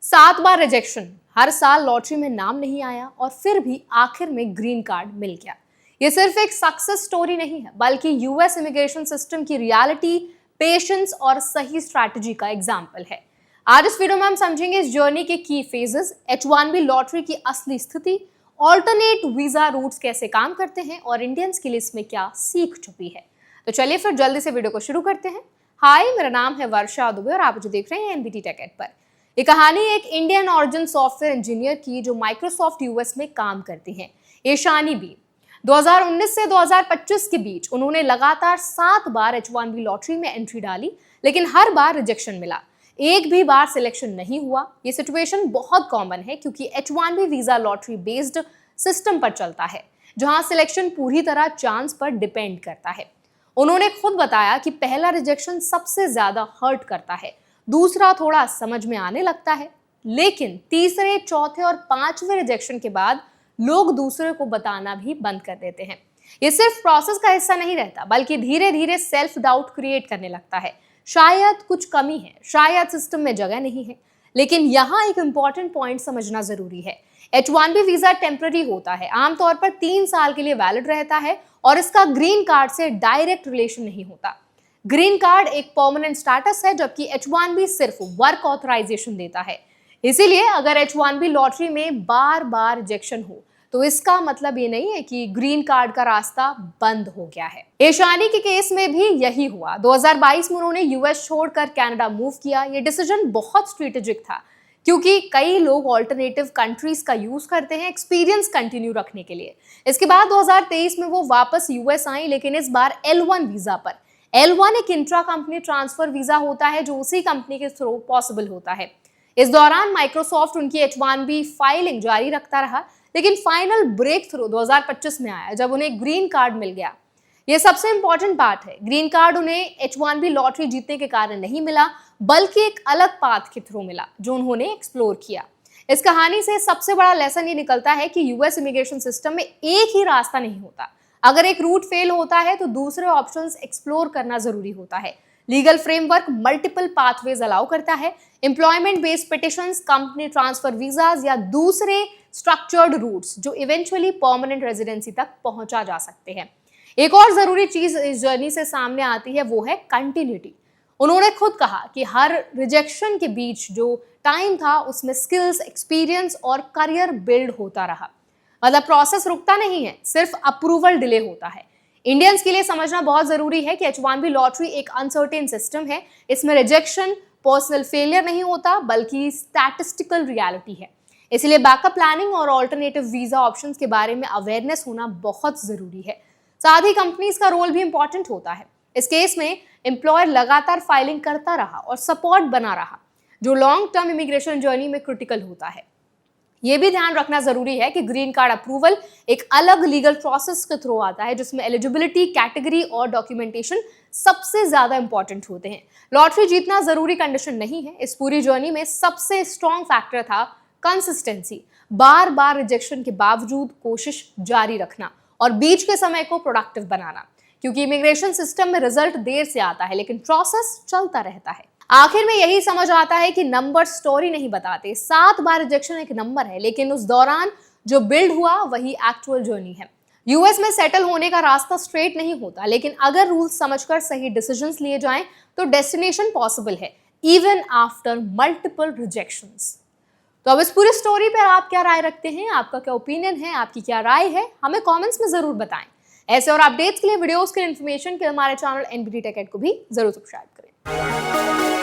7 बार rejection, हर साल lottery में नाम नहीं आया और फिर भी आखिर में ग्रीन कार्ड मिल गया। ये सिर्फ एक सक्सेस स्टोरी नहीं है, बल्कि यूएस इमिग्रेशन सिस्टम की रियलिटी, पेशेंस और सही स्ट्रैटेजी का एग्जाम्पल है। आज इस वीडियो में हम समझेंगे इस जर्नी के की फेजेस, H1B लॉटरी की असली स्थिति, ऑल्टरनेट वीजा रूट्स कैसे काम करते हैं और इंडियंस के लिए इसमें क्या सीख छुपी है। तो चलिए फिर जल्दी से वीडियो को शुरू करते हैं। हाय, मेरा नाम है वर्षा दुबे और आप जो देख रहे हैं एनबीटी टेक एड पर। ये कहानी एक इंडियन ऑरिजिन सॉफ्टवेयर इंजीनियर की जो माइक्रोसॉफ्ट यूएस में काम करती हैं, ईशानी बी। 2019 से 2025 के बीच उन्होंने लगातार 7 बार H1B लॉटरी में एंट्री डाली, लेकिन हर बार रिजेक्शन मिला, एक भी बार सिलेक्शन नहीं हुआ। ये सिचुएशन बहुत कॉमन है क्योंकि H1B visa lottery based system पर चलता है, जहां सिलेक्शन पूरी तरह चांस पर डिपेंड करता है। उन्होंने खुद बताया कि पहला रिजेक्शन सबसे ज्यादा हर्ट करता है, दूसरा थोड़ा समझ में आने लगता है, लेकिन तीसरे, चौथे और पांचवें रिजेक्शन के बाद लोग दूसरे को बताना भी बंद कर देते हैं। ये सिर्फ प्रोसेस का हिस्सा नहीं रहता, बल्कि धीरे धीरे सेल्फ डाउट क्रिएट करने लगता है। शायद कुछ कमी है, शायद सिस्टम में जगह नहीं है। लेकिन यहाँ एक इंपॉर्टेंट पॉइंट समझना जरूरी है। H1B वीजा टेम्पररी होता है, आमतौर पर 3 साल के लिए वैलिड रहता है और इसका ग्रीन कार्ड से डायरेक्ट रिलेशन नहीं होता। ग्रीन कार्ड एक परमानेंट स्टेटस है, जबकि H1B सिर्फ वर्क ऑथराइजेशन देता है। इसीलिए अगर H1B लॉटरी में बार बार रिजेक्शन हो तो इसका मतलब ये नहीं है कि ग्रीन कार्ड का रास्ता बंद हो गया है। ईशानी के केस में भी यही हुआ। 2022 में उन्होंने यूएस छोड़कर कनाडा मूव किया। ये डिसीजन बहुत स्ट्रेटेजिक था क्योंकि कई लोग ऑल्टरनेटिव कंट्रीज का यूज करते हैं एक्सपीरियंस कंटिन्यू रखने के लिए। इसके बाद 2023 में वो वापस यूएस आई, लेकिन इस बार L1 वीजा पर। L1 एक इंट्रा कंपनी ट्रांसफर वीजा होता है जो उसी कंपनी के थ्रू पॉसिबल होता है। इस दौरान माइक्रोसॉफ्ट उनकी H1B फाइलिंग जारी रखता रहा, लेकिन फाइनल ब्रेक थ्रू 2025 में आया जब उन्हें ग्रीन कार्ड मिल गया। यह सबसे इंपॉर्टेंट बात है। ग्रीन कार्ड उन्हें H1B लॉटरी जीतने के कारण नहीं मिला, बल्कि एक अलग पाथ के थ्रू मिला जो उन्होंने एक्सप्लोर किया। इस कहानी से सबसे बड़ा लेसन ये निकलता है कि यूएस इमिग्रेशन सिस्टम में एक ही रास्ता नहीं होता। अगर एक रूट फेल होता है तो दूसरे ऑप्शंस एक्सप्लोर करना जरूरी होता है। Legal framework multiple pathways allow करता है। Employment based petitions, company transfer visas या दूसरे स्ट्रक्चर्ड रूट्स जो इवेंचुअली परमानेंट रेजिडेंसी तक पहुंचा जा सकते हैं। एक और जरूरी चीज इस जर्नी से सामने आती है, वो है कंटिन्यूटी। उन्होंने खुद कहा कि हर रिजेक्शन के बीच जो टाइम था उसमें स्किल्स, एक्सपीरियंस और करियर बिल्ड होता रहा। मतलब प्रोसेस रुकता नहीं है, सिर्फ अप्रूवल डिले होता है। इंडियंस के लिए समझना बहुत जरूरी है कि H1B लॉटरी एक अनसर्टेन सिस्टम है। इसमें रिजेक्शन पर्सनल फेलियर नहीं होता, बल्कि स्टैटिस्टिकल रियलिटी है। इसलिए बैकअप प्लानिंग और ऑल्टरनेटिव वीजा ऑप्शंस के बारे में अवेयरनेस होना बहुत जरूरी है। साथ ही कंपनीज का रोल भी इंपॉर्टेंट होता है। इस केस में एम्प्लॉयर लगातार फाइलिंग करता रहा और सपोर्ट बना रहा, जो लॉन्ग टर्म इमिग्रेशन जर्नी में क्रिटिकल होता है। यह भी ध्यान रखना जरूरी है कि ग्रीन कार्ड अप्रूवल एक अलग लीगल प्रोसेस के थ्रू आता है, जिसमें एलिजिबिलिटी, कैटेगरी और डॉक्यूमेंटेशन सबसे ज्यादा इंपॉर्टेंट होते हैं। लॉटरी जीतना जरूरी कंडीशन नहीं है। इस पूरी जर्नी में सबसे स्ट्रॉन्ग फैक्टर था कंसिस्टेंसी। बार बार रिजेक्शन के बावजूद कोशिश जारी रखना और बीच के समय को प्रोडक्टिव बनाना, क्योंकि इमिग्रेशन सिस्टम में रिजल्ट देर से आता है, लेकिन प्रोसेस चलता रहता है। आखिर में यही समझ आता है कि नंबर स्टोरी नहीं बताते। 7 बार रिजेक्शन एक नंबर है, लेकिन उस दौरान जो बिल्ड हुआ वही एक्चुअल जर्नी है। यूएस में सेटल होने का रास्ता स्ट्रेट नहीं होता, लेकिन अगर रूल्स समझकर सही डिसीजंस लिए जाएं तो डेस्टिनेशन पॉसिबल है, इवन आफ्टर मल्टीपल रिजेक्शंस। तो अब इस पूरी स्टोरी पर आप क्या राय रखते हैं? आपका क्या ओपिनियन है? आपकी क्या राय है? हमें कमेंट्स में जरूर बताएं। ऐसे और अपडेट्स के लिए, वीडियोस के लिए, इन्फॉर्मेशन के लिए हमारे चैनल एनबीटी टेक एड को भी जरूर सब्सक्राइब करें।